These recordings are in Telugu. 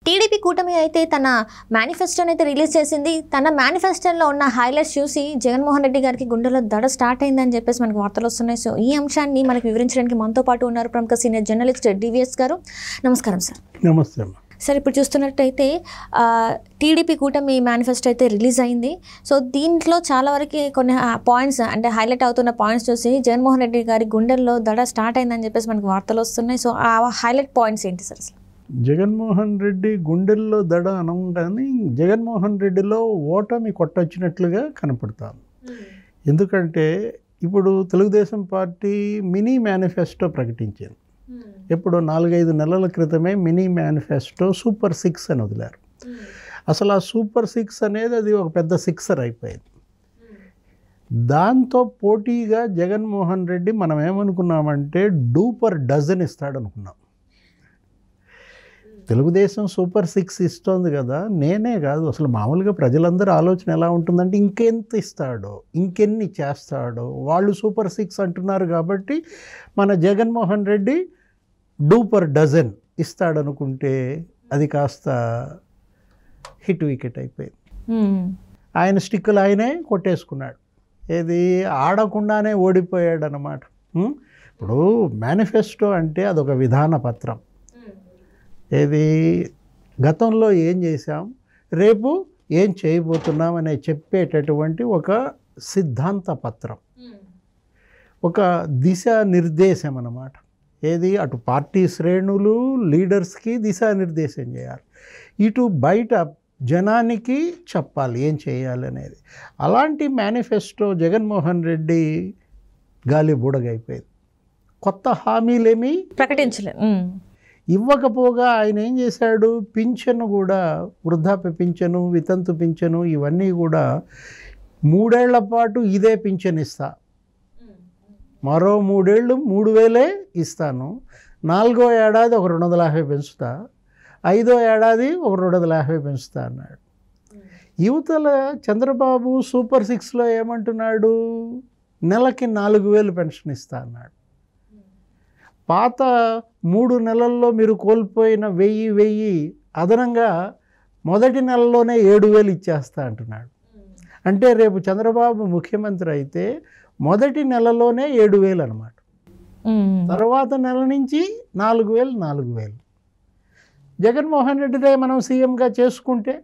టీడీపీ కూటమి అయితే తన మేనిఫెస్టోని అయితే రిలీజ్ చేసింది. తన మేనిఫెస్టోలో ఉన్న హైలైట్స్ చూసి జగన్మోహన్ రెడ్డి గారికి గుండెలో దడ స్టార్ట్ అయిందని చెప్పేసి మనకు వార్తలు వస్తున్నాయి. సో ఈ అంశాన్ని మనకు వివరించడానికి మనతో పాటు ఉన్నారు ప్రముఖ సీనియర్ జర్నలిస్ట్ డివిఎస్ గారు. నమస్కారం సార్. నమస్తే. సార్, ఇప్పుడు చూస్తున్నట్టయితే టీడీపీ కూటమి మేనిఫెస్టో అయితే రిలీజ్ అయింది. సో దీంట్లో చాలా వరకు కొన్ని పాయింట్స్ అంటే హైలైట్ అవుతున్న పాయింట్స్ చూసి జగన్మోహన్ రెడ్డి గారి గుండెల్లో దడ స్టార్ట్ అయిందని చెప్పేసి మనకు వార్తలు వస్తున్నాయి. సో ఆ హైలైట్ పాయింట్స్ ఏంటి సార్? అసలు జగన్మోహన్ రెడ్డి గుండెల్లో దడ అనగానే జగన్మోహన్ రెడ్డిలో ఓటమి కొట్టొచ్చినట్లుగా కనపడతాను. ఎందుకంటే ఇప్పుడు తెలుగుదేశం పార్టీ మినీ మేనిఫెస్టో ప్రకటించింది. ఎప్పుడు 4-5 నెలల క్రితమే మినీ మేనిఫెస్టో సూపర్ 6 అని వదిలారు. అసలు ఆ సూపర్ 6 అనేది అది ఒక పెద్ద సిక్సర్ అయిపోయింది. దాంతో పోటీగా జగన్మోహన్ రెడ్డి మనం ఏమనుకున్నామంటే డూపర్ డజన్ ఇస్తాడనుకున్నాం. తెలుగుదేశం సూపర్ 6 ఇస్తోంది కదా, నేనే కాదు అసలు మామూలుగా ప్రజలందరూ ఆలోచన ఎలా ఉంటుందంటే ఇంకెంత ఇస్తాడో, ఇంకెన్ని చేస్తాడో. వాళ్ళు సూపర్ 6 అంటున్నారు కాబట్టి మన జగన్మోహన్ రెడ్డి డూపర్ డజన్ ఇస్తాడనుకుంటే అది కాస్త హిట్ వికెట్ అయిపోయింది. ఆయన స్టిక్కులు ఆయనే కొట్టేసుకున్నాడు. ఏది ఆడకుండానే ఓడిపోయాడు అన్నమాట. ఇప్పుడు మేనిఫెస్టో అంటే అదొక విధాన పత్రం. ఏది గతంలో ఏం చేశాం, రేపు ఏం చేయబోతున్నాం అనే చెప్పేటటువంటి ఒక సిద్ధాంత పత్రం, ఒక దిశానిర్దేశం అన్నమాట. ఏది అటు పార్టీ శ్రేణులు లీడర్స్కి దిశానిర్దేశం చేయాలి, ఇటు బయట జనానికి చెప్పాలి ఏం చేయాలి అనేది. అలాంటి మేనిఫెస్టో జగన్మోహన్ రెడ్డి గాలి బుడగైపోయింది. కొత్త హామీలేమీ ప్రకటించలేదు. ఇవ్వకపోగా ఆయన ఏం చేశాడు, పింఛను కూడా, వృద్ధాప్య పింఛను, వితంతు పింఛను, ఇవన్నీ కూడా 3 ఏళ్ల పాటు ఇదే పింఛన్ ఇస్తా, మరో 3 ఏళ్ళు 3000 ఇస్తాను, 4వ ఏడాది ఒక 250 పెంచుతా, 5వ ఏడాది ఒక 250 పెంచుతా అన్నాడు. యువతల చంద్రబాబు సూపర్ 6లో ఏమంటున్నాడు, నెలకి 4000 పెన్షన్ ఇస్తా అన్నాడు. పాత 3 నెలల్లో మీరు కోల్పోయిన 1000 అదనంగా మొదటి నెలలోనే 7000 ఇచ్చేస్తా అంటున్నాడు. అంటే రేపు చంద్రబాబు ముఖ్యమంత్రి అయితే మొదటి నెలలోనే 7000 అన్నమాట. తర్వాత నెల నుంచి 4000. జగన్మోహన్ రెడ్డిదే మనం సీఎంగా చేసుకుంటే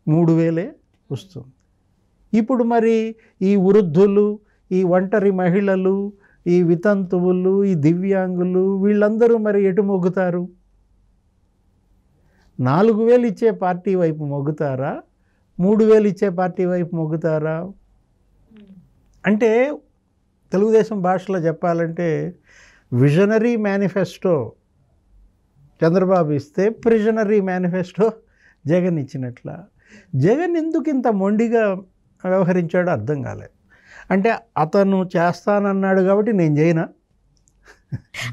3000 వస్తుంది. ఇప్పుడు మరి ఈ వృద్ధులు, ఈ ఒంటరి మహిళలు, ఈ వితంతువులు, ఈ దివ్యాంగులు, వీళ్ళందరూ మరి ఎటు మొగ్గుతారు? 4000 ఇచ్చే పార్టీ వైపు మొగ్గుతారా, 3000 ఇచ్చే పార్టీ వైపు మొగ్గుతారా? అంటే తెలుగుదేశం భాషలో చెప్పాలంటే విజనరీ మేనిఫెస్టో చంద్రబాబు ఇస్తే ప్రిజనరీ మేనిఫెస్టో జగన్ ఇచ్చినట్ల. జగన్ ఎందుకు ఇంత మొండిగా వ్యవహరించాడో అర్థం కాలేదు. అంటే అతను చేస్తానన్నాడు కాబట్టి నేను చేయనా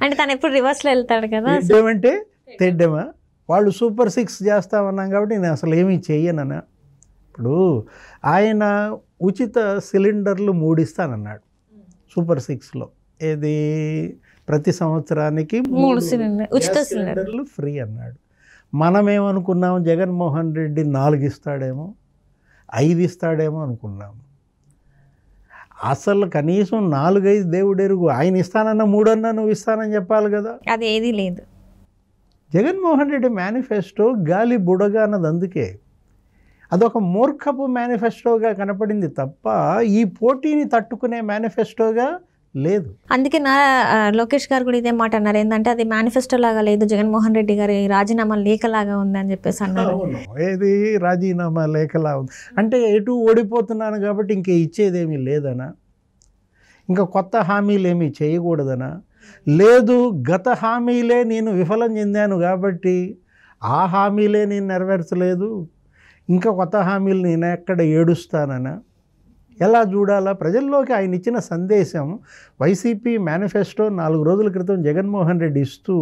అంటే తను ఎప్పుడు రివర్స్లో వెళ్తాడు కదా. ఏమంటే తెడ్డమా, వాళ్ళు సూపర్ 6 చేస్తామన్నాం కాబట్టి నేను అసలు ఏమీ చెయ్యనన్నా. ఇప్పుడు ఆయన ఉచిత సిలిండర్లు 3 ఇస్తానన్నాడు సూపర్ 6లో. ఏది ప్రతి సంవత్సరానికి 3 ఉచిత సిలిండర్లు ఫ్రీ అన్నాడు. మనమేమనుకున్నాం, జగన్మోహన్ రెడ్డి 4 ఇస్తాడేమో, 5 ఇస్తాడేమో అనుకున్నాము. అసలు కనీసం 4-5 దేవుడెరుగు. ఆయన ఇస్తానన్న 3 అన్నా నువ్వు ఇస్తానని చెప్పాలి కదా. అది ఏది లేదు. జగన్మోహన్ రెడ్డి మేనిఫెస్టో గాలి బుడగ అన్నది అందుకే. అదొక మూర్ఖపు మేనిఫెస్టోగా కనపడింది తప్ప ఈ పోటీని తట్టుకునే మేనిఫెస్టోగా లేదు. అందుకే లోకేష్ గారు కూడా ఇదే మాట అన్నారు, ఏంటంటే అది మేనిఫెస్టో లాగా లేదు, జగన్మోహన్ రెడ్డి గారి రాజీనామా లేఖలాగా ఉంది అని చెప్పేసి అన్నారు. ఏది రాజీనామా లేఖలా ఉంది అంటే ఎటు ఓడిపోతున్నాను కాబట్టి ఇంక ఇచ్చేదేమీ లేదనా, ఇంకా కొత్త హామీలు ఏమీ చేయకూడదనా, లేదు గత హామీలే నేను విఫలం చెందాను కాబట్టి ఆ హామీలే నేను నెరవేర్చలేదు, ఇంకా కొత్త హామీలు నేను ఎక్కడ ఏడుస్తానన్నా, ఎలా చూడాలా? ప్రజల్లోకి ఆయన ఇచ్చిన సందేశం వైసీపీ మేనిఫెస్టో 4 రోజుల క్రితం జగన్మోహన్ రెడ్డి ఇస్తూ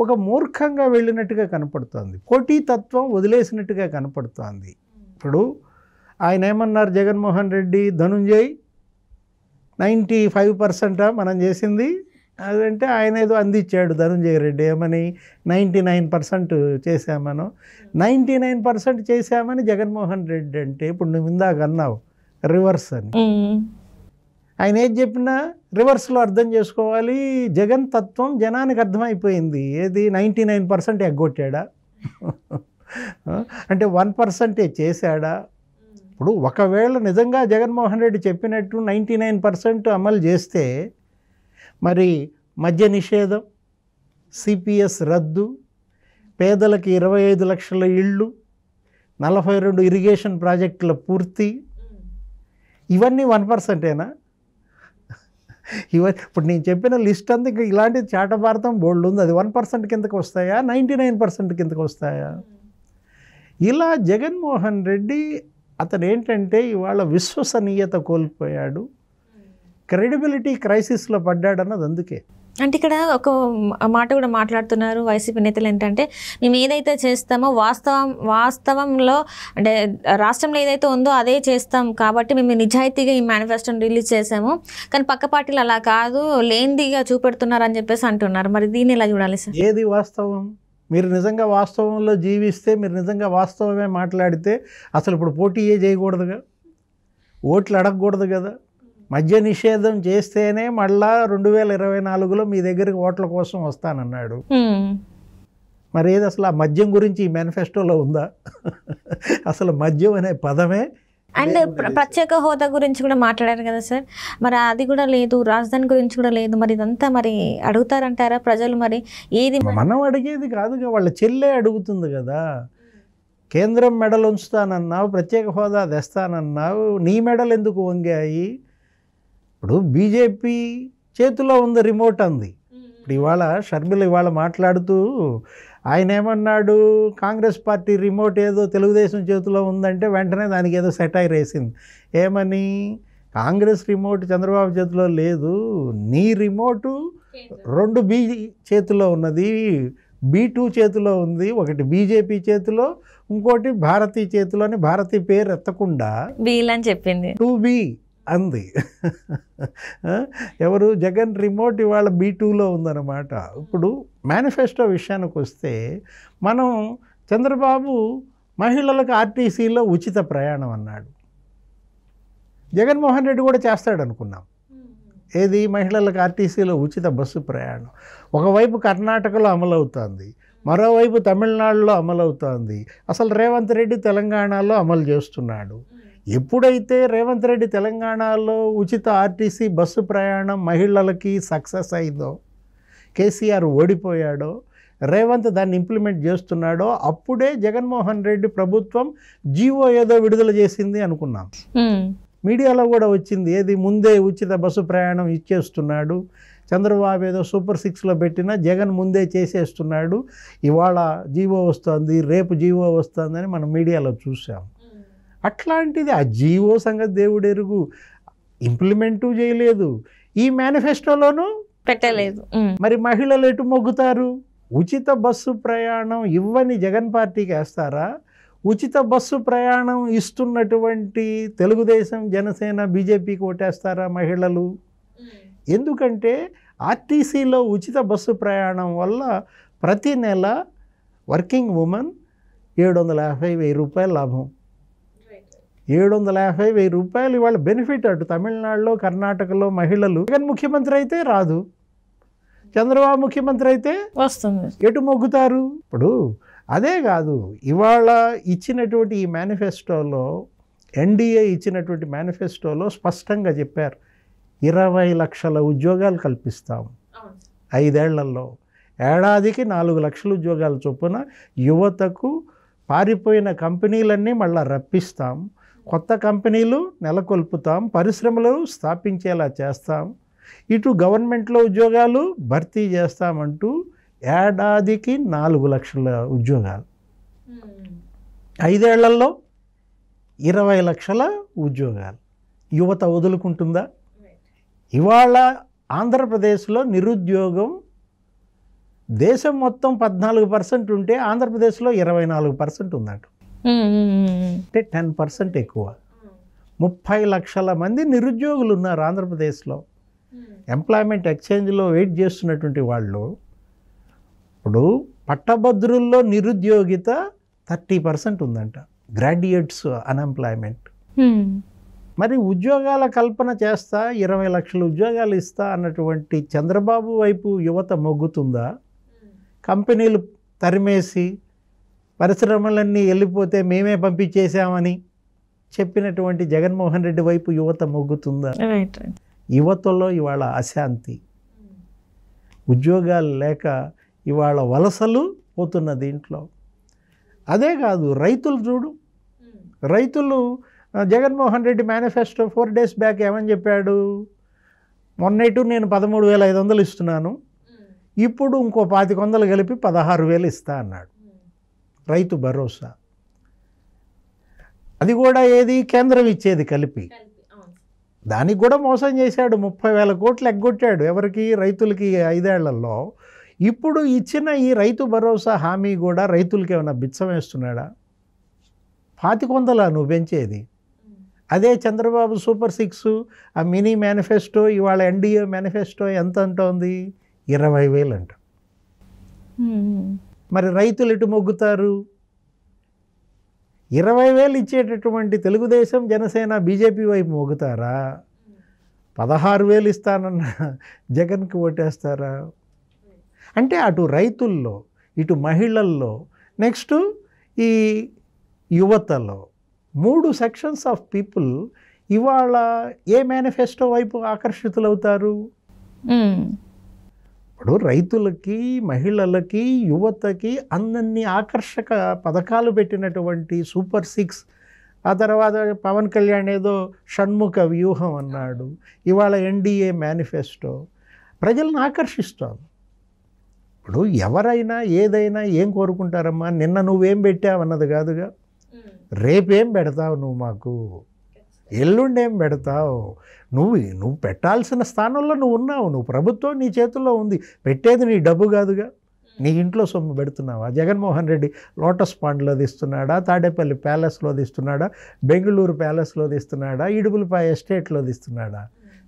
ఒక మూర్ఖంగా వెళ్ళినట్టుగా కనపడుతోంది, పోటీతత్వం వదిలేసినట్టుగా కనపడుతోంది. ఇప్పుడు ఆయన ఏమన్నారు జగన్మోహన్ రెడ్డి, ధనుంజయ్ 95% మనం చేసింది అదంటే ఆయన ఏదో అందించాడు ధనంజయ రెడ్డి ఏమని 99% చేశామను. 99% చేశామని జగన్మోహన్ రెడ్డి అంటే ఇప్పుడు నువ్వు ఇందాక అన్నావు రివర్స్ అని. ఆయన ఏది చెప్పినా రివర్స్లో అర్థం చేసుకోవాలి. జగన్ తత్వం జనానికి అర్థమైపోయింది. ఏది 99% ఎగ్గొట్టాడా అంటే 1% చేశాడా? ఇప్పుడు ఒకవేళ నిజంగా జగన్మోహన్ రెడ్డి చెప్పినట్టు 99% అమలు చేస్తే మరి మద్య నిషేధం, సిపిఎస్ రద్దు, పేదలకి 25 లక్షల ఇళ్ళు, 42 ఇరిగేషన్ ప్రాజెక్టుల పూర్తి, ఇవన్నీ 1%ఏనా? ఇప్పుడు నేను చెప్పిన లిస్ట్ అంతా ఇంకా ఇలాంటి చాటభారతం బోల్డ్ ఉంది. అది 1% కిందకు వస్తాయా, 99% కిందకు వస్తాయా? ఇలా జగన్మోహన్ రెడ్డి అతను ఏంటంటే ఇవాళ విశ్వసనీయత కోల్పోయాడు, క్రెడిబిలిటీ క్రైసిస్లో పడ్డాడన్నది అందుకే. అంటే ఇక్కడ ఒక మాట కూడా మాట్లాడుతున్నారు వైసీపీ నేతలు ఏంటంటే, మేము ఏదైతే చేస్తామో వాస్తవంలో అంటే రాష్ట్రంలో ఏదైతే ఉందో అదే చేస్తాం కాబట్టి మేము నిజాయితీగా ఈ మేనిఫెస్టోని రిలీజ్ చేసాము, కానీ పక్క పార్టీలు అలా కాదు లేనిదిగా చూపెడుతున్నారు అని చెప్పేసి అంటున్నారు. మరి దీన్ని ఎలా చూడాలి సార్? ఏది వాస్తవం? మీరు నిజంగా వాస్తవంలో జీవిస్తే, మీరు నిజంగా వాస్తవమే మాట్లాడితే అసలు ఇప్పుడు పోటీయే చేయకూడదుగా, ఓట్లు అడగకూడదు కదా. మద్య నిషేధం చేస్తేనే మళ్ళా 2024లో మీ దగ్గరికి ఓట్ల కోసం వస్తానన్నాడు. మరి ఏది అసలు ఆ మద్యం గురించి ఈ మేనిఫెస్టోలో ఉందా? అసలు మద్యం అనే పదమే. అండ్ ప్రత్యేక హోదా గురించి కూడా మాట్లాడారు కదా సార్, మరి అది కూడా లేదు, రాజధాని గురించి కూడా లేదు. మరి ఇదంతా మరి అడుగుతారంటారా ప్రజలు? మరి ఏది మనం అడిగేది కాదుగా, వాళ్ళ చెల్లె అడుగుతుంది కదా. కేంద్రం మెడలు ఉంచుతానన్నావు, ప్రత్యేక హోదా తెస్తానన్నావు, నీ మెడలు ఎందుకు వంగాయి? ఇప్పుడు బీజేపీ చేతిలో ఉంది రిమోట్ అంది. ఇప్పుడు ఇవాళ షర్మిల ఇవాళ మాట్లాడుతూ ఆయన ఏమన్నాడు, కాంగ్రెస్ పార్టీ రిమోట్ ఏదో తెలుగుదేశం చేతిలో ఉందంటే వెంటనే దానికి ఏదో సెటైర్ వేసింది. ఏమని? కాంగ్రెస్ రిమోట్ చంద్రబాబు చేతిలో లేదు, నీ రిమోటు 2 బీ చేతిలో ఉన్నది, B2 చేతిలో ఉంది, ఒకటి బీజేపీ చేతిలో, ఇంకోటి భారతీ చేతిలో అని భారతీ పేరు ఎత్తకుండా వీళ్ళని చెప్పింది 2B అంది. ఎవరు? జగన్ రిమోట్ ఇవాళ B2లో ఉందన్నమాట. ఇప్పుడు మేనిఫెస్టో విషయానికి వస్తే మనం చంద్రబాబు మహిళలకు ఆర్టీసీలో ఉచిత ప్రయాణం అన్నాడు. జగన్మోహన్ రెడ్డి కూడా చేస్తాడు అనుకున్నాం. ఏది? మహిళలకు ఆర్టీసీలో ఉచిత బస్సు ప్రయాణం. ఒకవైపు కర్ణాటకలో అమలవుతోంది, మరోవైపు తమిళనాడులో అమలవుతోంది. అసలు రేవంత్ రెడ్డి తెలంగాణలో అమలు చేస్తున్నాడు. ఎప్పుడైతే రేవంత్ రెడ్డి తెలంగాణలో ఉచిత ఆర్టీసీ బస్సు ప్రయాణం మహిళలకి సక్సెస్ అయిందో, కేసీఆర్ ఓడిపోయాడో, రేవంత్ దాన్ని ఇంప్లిమెంట్ చేస్తున్నాడో, అప్పుడే జగన్మోహన్ రెడ్డి ప్రభుత్వం జీవో ఏదో విడుదల చేసింది అనుకున్నాం. మీడియాలో కూడా వచ్చింది. ఏది? ముందే ఉచిత బస్సు ప్రయాణం ఇచ్చేస్తున్నాడు, చంద్రబాబు ఏదో సూపర్ 6లో పెట్టినా జగన్ ముందే చేసేస్తున్నాడు, ఇవాళ జీవో వస్తుంది, రేపు జీవో వస్తుందని మనం మీడియాలో చూసాం. అట్లాంటిది ఆ జీవో సంగతి దేవుడు ఎరుగు, ఇంప్లిమెంటు చేయలేదు, ఈ మేనిఫెస్టోలోనూ పెట్టలేదు. మరి మహిళలు ఎటు మొగ్గుతారు? ఉచిత బస్సు ప్రయాణం ఇవ్వని జగన్ పార్టీకి వేస్తారా? ఉచిత బస్సు ప్రయాణం ఇస్తున్నటువంటి తెలుగుదేశం, జనసేన, బీజేపీకి ఓటేస్తారా మహిళలు? ఎందుకంటే ఆర్టీసీలో ఉచిత బస్సు ప్రయాణం వల్ల ప్రతి నెల వర్కింగ్ ఉమెన్ 750,000 రూపాయలు లాభం. 750,000 రూపాయలు ఇవాళ బెనిఫిట్. అటు తమిళనాడులో, కర్ణాటకలో మహిళలు. జగన్ ముఖ్యమంత్రి అయితే రాదు, చంద్రబాబు ముఖ్యమంత్రి అయితే వస్తుంది. ఎటు మొగ్గుతారు? ఇప్పుడు అదే కాదు, ఇవాళ ఇచ్చినటువంటి ఈ మేనిఫెస్టోలో, ఎన్డీఏ ఇచ్చినటువంటి మేనిఫెస్టోలో స్పష్టంగా చెప్పారు 20 లక్షల ఉద్యోగాలు కల్పిస్తాం 5 ఏళ్లలో, ఏడాదికి 4 లక్షల ఉద్యోగాలు చొప్పున యువతకు, పారిపోయిన కంపెనీలన్నీ మళ్ళీ రప్పిస్తాం, కొత్త కంపెనీలు నెలకొల్పుతాం, పరిశ్రమలు స్థాపించేలా చేస్తాం, ఇటు గవర్నమెంట్లో ఉద్యోగాలు భర్తీ చేస్తామంటూ ఏడాదికి 4 లక్షల ఉద్యోగాలు, 5 ఏళ్లలో 20 లక్షల ఉద్యోగాలు. యువత వదులుకుంటుందా? ఇవాళ ఆంధ్రప్రదేశ్లో నిరుద్యోగం దేశం మొత్తం 14% ఉంటే ఆంధ్రప్రదేశ్లో 24% ఉందట. అంటే 10% ఎక్కువ. 30 లక్షల మంది నిరుద్యోగులు ఉన్నారు ఆంధ్రప్రదేశ్లో. ఎంప్లాయ్మెంట్ ఎక్స్చేంజ్లో వెయిట్ చేస్తున్నటువంటి వాళ్ళు ఇప్పుడు పట్టభద్రుల్లో నిరుద్యోగిత 30% ఉందంట, గ్రాడ్యుయేట్స్ అన్ఎంప్లాయ్మెంట్. మరి ఉద్యోగాల కల్పన చేస్తా 20 లక్షల ఉద్యోగాలు ఇస్తా అన్నటువంటి చంద్రబాబు వైపు యువత మొగ్గుతుందా? కంపెనీలు తరిమేసి పరిశ్రమలన్నీ వెళ్ళిపోతే మేమే పంపించేసామని చెప్పినటువంటి జగన్మోహన్ రెడ్డి వైపు యువత మొగ్గుతుందా? యువతలో ఇవాళ అశాంతి, ఉద్యోగాలు లేక ఇవాళ వలసలు పోతున్న దీంట్లో. అదే కాదు, రైతులు చూడు, రైతులు Jaganmohan Reddy manifesto 4 days back ఏమని చెప్పాడు? మొన్నటి నేను 13,500 ఇస్తున్నాను, ఇప్పుడు ఇంకో 2,500 కలిపి 16,000 ఇస్తా అన్నాడు. రైతు భరోసా అది కూడా ఏది కేంద్రం ఇచ్చేది కలిపి. దానికి కూడా మోసం చేశాడు, 30,000 కోట్లు ఎగ్గొట్టాడు ఎవరికి? రైతులకి 5 ఏళ్లలో. ఇప్పుడు ఇచ్చిన ఈ రైతు భరోసా హామీ కూడా రైతులకి ఏమైనా బిచ్చం వేస్తున్నాడా? 2,500 నువ్వు పెంచేది. అదే చంద్రబాబు సూపర్ 6 ఆ మినీ మేనిఫెస్టో ఇవాళ ఎన్డీఏ మేనిఫెస్టో ఎంత అంటోంది? 20,000 అంట. మరి రైతులు ఎటు మొగ్గుతారు? 20,000 ఇచ్చేటటువంటి తెలుగుదేశం, జనసేన, బీజేపీ వైపు మొగ్గుతారా? 16,000 ఇస్తానన్న జగన్కి ఓటేస్తారా? అంటే అటు రైతుల్లో, ఇటు మహిళల్లో, నెక్స్ట్ ఈ యువతలో 3 సెక్షన్స్ ఆఫ్ పీపుల్ ఇవాళ ఏ మేనిఫెస్టో వైపు ఆకర్షితులవుతారు? ఇప్పుడు రైతులకి, మహిళలకి, యువతకి అన్నీ ఆకర్షక పథకాలు పెట్టినటువంటి సూపర్ 6, ఆ తర్వాత పవన్ కళ్యాణ్ ఏదో షణ్ముఖ వ్యూహం అన్నాడు, ఇవాళ ఎన్డీఏ మేనిఫెస్టో ప్రజలను ఆకర్షిస్తాం. ఇప్పుడు ఎవరైనా ఏదైనా ఏం కోరుకుంటారమ్మా? నిన్న నువ్వేం పెట్టావన్నది కాదుగా, రేపేం పెడతావు నువ్వు మాకు, ఎల్లుండేం పెడతావు నువ్వు పెట్టాల్సిన స్థానంలో నువ్వు ఉన్నావు, నువ్వు ప్రభుత్వం నీ చేతుల్లో ఉంది, పెట్టేది నీ డబ్బు కాదుగా, నీ ఇంట్లో సొమ్ము పెడుతున్నావా? జగన్మోహన్ రెడ్డి లోటస్ పాండ్లో తీస్తున్నాడా, తాడేపల్లి ప్యాలెస్లో తీస్తున్నాడా, బెంగళూరు ప్యాలెస్లో తీస్తున్నాడా, ఇడుపులపాయ ఎస్టేట్లో తీస్తున్నాడా?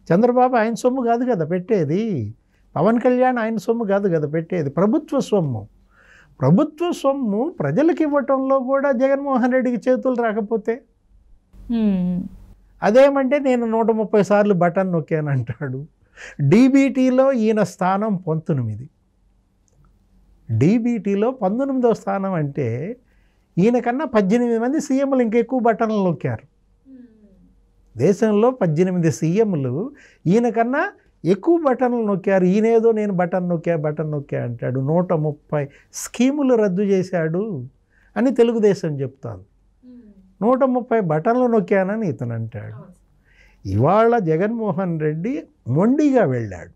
చంద్రబాబు ఆయన సొమ్ము కాదు కదా పెట్టేది, పవన్ కళ్యాణ్ ఆయన సొమ్ము కాదు కదా పెట్టేది, ప్రభుత్వ సొమ్ము. ప్రభుత్వ సొమ్ము ప్రజలకు ఇవ్వటంలో కూడా జగన్మోహన్ రెడ్డికి చేతులు రాకపోతే అదేమంటే నేను 130 సార్లు బటన్ నొక్కానంటాడు. డీబీటీలో ఈయన స్థానం 19, డీబీటీలో 19వ స్థానం అంటే ఈయన కన్నా 18 మంది సీఎంలు ఇంకెక్కువ బటన్లు నొక్కారు. దేశంలో 18 సీఎంలు ఈయన కన్నా ఎక్కువ బటన్లు నొక్కారు. ఈయనేదో నేను బటన్ నొక్కా అంటాడు. 130 స్కీములు రద్దు చేశాడు అని తెలుగుదేశం చెప్తాను. 130 బటన్లు నొక్కానని ఇతను అంటాడు. ఇవాళ జగన్మోహన్ రెడ్డి మొండిగా వెళ్ళాడు,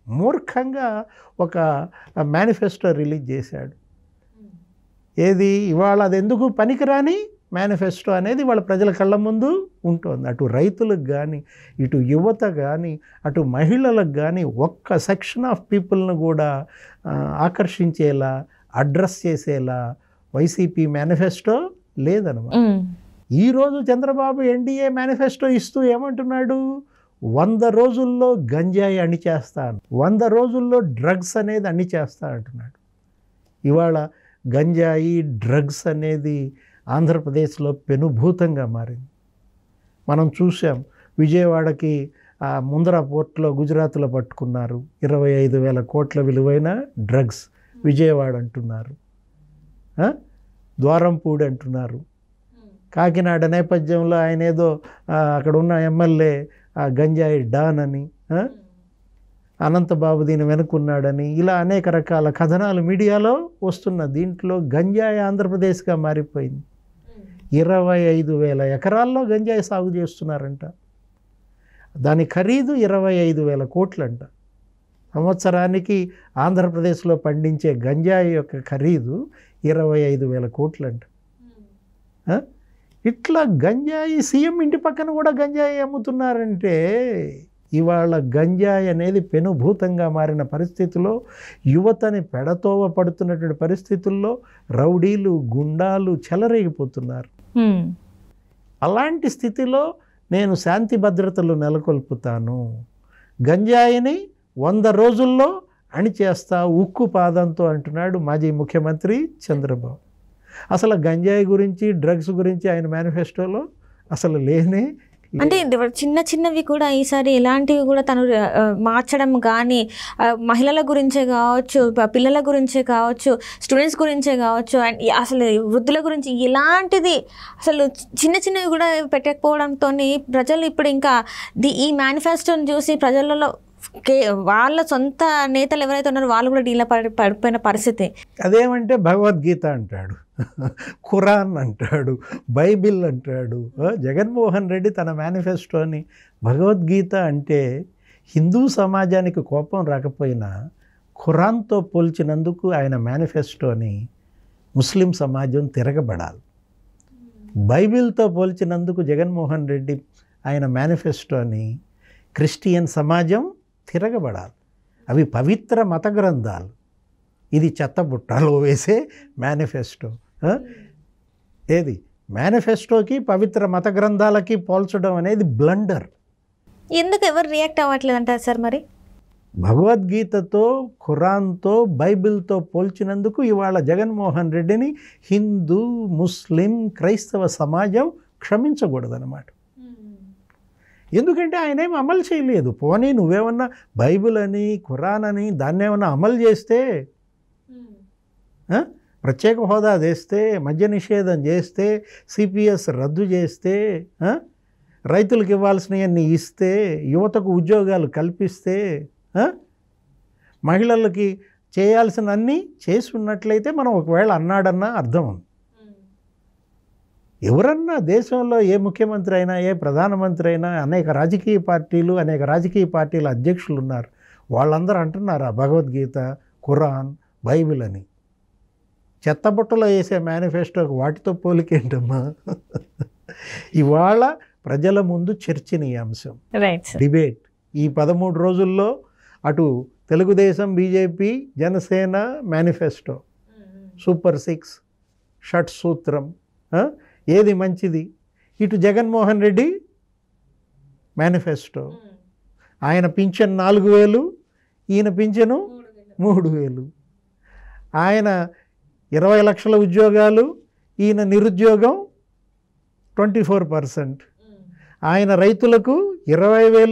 మూర్ఖంగా ఒక మేనిఫెస్టో రిలీజ్ చేశాడు. ఏది ఇవాళ అది ఎందుకు పనికిరాని మేనిఫెస్టో అనేది వాళ్ళ ప్రజల కళ్ళ ముందు ఉంటుంది. అటు రైతులకు కానీ, ఇటు యువత కానీ, అటు మహిళలకు కానీ ఒక్క సెక్షన్ ఆఫ్ పీపుల్ను కూడా ఆకర్షించేలా, అడ్రస్ చేసేలా వైసీపీ మేనిఫెస్టో లేదన్నమాట. ఈరోజు చంద్రబాబు ఎన్డీఏ మేనిఫెస్టో ఇస్తూ ఏమంటున్నాడు? 100 రోజుల్లో గంజాయి అణిచేస్తాను, 100 రోజుల్లో డ్రగ్స్ అనేది అణిచేస్తా అంటున్నాడు. ఇవాళ గంజాయి, డ్రగ్స్ అనేది ఆంధ్రప్రదేశ్లో పెనుభూతంగా మారింది. మనం చూసాం, విజయవాడకి ముందర పోర్ట్లో గుజరాత్లో పట్టుకున్నారు, 25,000 కోట్ల విలువైన డ్రగ్స్ విజయవాడ అంటున్నారు, ద్వారంపూడి అంటున్నారు. కాకినాడ నేపథ్యంలో ఆయన ఏదో అక్కడ ఉన్న ఎమ్మెల్యే గంజాయి డాన్ అని, అనంతబాబు దీని వెనుకున్నాడని, ఇలా అనేక రకాల కథనాలు మీడియాలో వస్తున్న దీంట్లో గంజాయి ఆంధ్రప్రదేశ్గా మారిపోయింది. 25,000 ఎకరాల్లో గంజాయి సాగు చేస్తున్నారంట. దాని ఖరీదు 25,000 కోట్లంట. సంవత్సరానికి ఆంధ్రప్రదేశ్లో పండించే గంజాయి యొక్క ఖరీదు 25,000 కోట్లంట. ఇట్లా గంజాయి సీఎం ఇంటి పక్కన కూడా గంజాయి అమ్ముతున్నారంటే ఇవాళ గంజాయి అనేది పెనుభూతంగా మారిన పరిస్థితిలో, యువతని పెడతోవ పడుతున్నటువంటి పరిస్థితుల్లో రౌడీలు, గుండాలు చెలరేగిపోతున్నారు. అలాంటి స్థితిలో నేను శాంతి భద్రతలు నెలకొల్పుతాను, గంజాయిని 100 రోజుల్లో అణిచేస్తా ఉక్కు పాదంతో అంటున్నాడు మాజీ ముఖ్యమంత్రి చంద్రబాబు. అసలు గంజాయి గురించి, డ్రగ్స్ గురించి ఆయన మేనిఫెస్టోలో అసలు లేనే. అంటే చిన్న చిన్నవి కూడా ఈసారి ఇలాంటివి కూడా తను మార్చడం కానీ, మహిళల గురించే కావచ్చు, పిల్లల గురించే కావచ్చు, స్టూడెంట్స్ గురించే కావచ్చు, అండ్ అసలు వృద్ధుల గురించి ఇలాంటిది అసలు చిన్న చిన్నవి కూడా పెట్టకపోవడంతో ప్రజలు ఇప్పుడు ఇంకా ఈ మేనిఫెస్టోని చూసి ప్రజలలో వాళ్ళ సొంత నేతలు ఎవరైతే ఉన్నారో వాళ్ళు కూడా డీలా పడిపోయిన పరిస్థితి. అదేమంటే భగవద్గీత అంటాడు, ఖురాన్ అంటాడు, బైబిల్ అంటాడు. జగన్మోహన్ రెడ్డి తన మేనిఫెస్టోని భగవద్గీత అంటే హిందూ సమాజానికి కోపం రాకపోయినా ఖురాన్తో పోల్చినందుకు ఆయన మేనిఫెస్టోని ముస్లిం సమాజం తిరగబడాలి. బైబిల్తో పోల్చినందుకు జగన్మోహన్ రెడ్డి ఆయన మేనిఫెస్టోని క్రిస్టియన్ సమాజం తిరగబడాలి. అవి పవిత్ర మత గ్రంథాలు, ఇది చెత్తబుట్టలో వేసే మేనిఫెస్టో. ఏది మేనిఫెస్టోకి పవిత్ర మత గ్రంథాలకి పోల్చడం అనేది బ్లండర్. ఎందుకు ఎవరు రియాక్ట్ అవ్వట్లేదు అంటారు సార్? మరి భగవద్గీతతో, ఖురాన్తో, బైబిల్తో పోల్చినందుకు ఇవాళ జగన్మోహన్ రెడ్డిని హిందూ, ముస్లిం, క్రైస్తవ సమాజం క్షమించకూడదన్నమాట. ఎందుకంటే ఆయన ఏమి అమలు చేయలేదు. పోనీ నువ్వేమన్నా బైబిల్ అని, ఖురాన్ అని దాన్ని ఏమన్నా అమలు చేస్తే, ప్రత్యేక హోదా చేస్తే, మద్య నిషేధం చేస్తే, సిపిఎస్ రద్దు చేస్తే, రైతులకు ఇవ్వాల్సినవన్నీ ఇస్తే, యువతకు ఉద్యోగాలు కల్పిస్తే, మహిళలకి చేయాల్సిన అన్నీ చేసి ఉన్నట్లయితే మనం ఒకవేళ అన్నాడన్నా అర్థం ఉంది. ఎవరన్నా దేశంలో ఏ ముఖ్యమంత్రి అయినా, ఏ ప్రధానమంత్రి అయినా, అనేక రాజకీయ పార్టీల అధ్యక్షులు ఉన్నారు, వాళ్ళందరూ అంటున్నారు ఆ భగవద్గీత, ఖురాన్, బైబిల్ అని. చెత్తబుట్టలో వేసే మేనిఫెస్టోకి వాటితో పోలికేంటమ్మా? ఇవాళ ప్రజల ముందు చర్చనీయాంశం, డిబేట్. ఈ 13 రోజుల్లో అటు Telugu Desam, BJP, Janasena manifesto, super 6, shut సూత్రం, ఏది మంచిది? ఇటు జగన్మోహన్ రెడ్డి మేనిఫెస్టో, ఆయన పింఛన్ 4000, ఈయన పింఛను 3000. ఆయన 20 లక్షల ఉద్యోగాలు, ఈయన నిరుద్యోగం 24%. ఆయన రైతులకు 20,000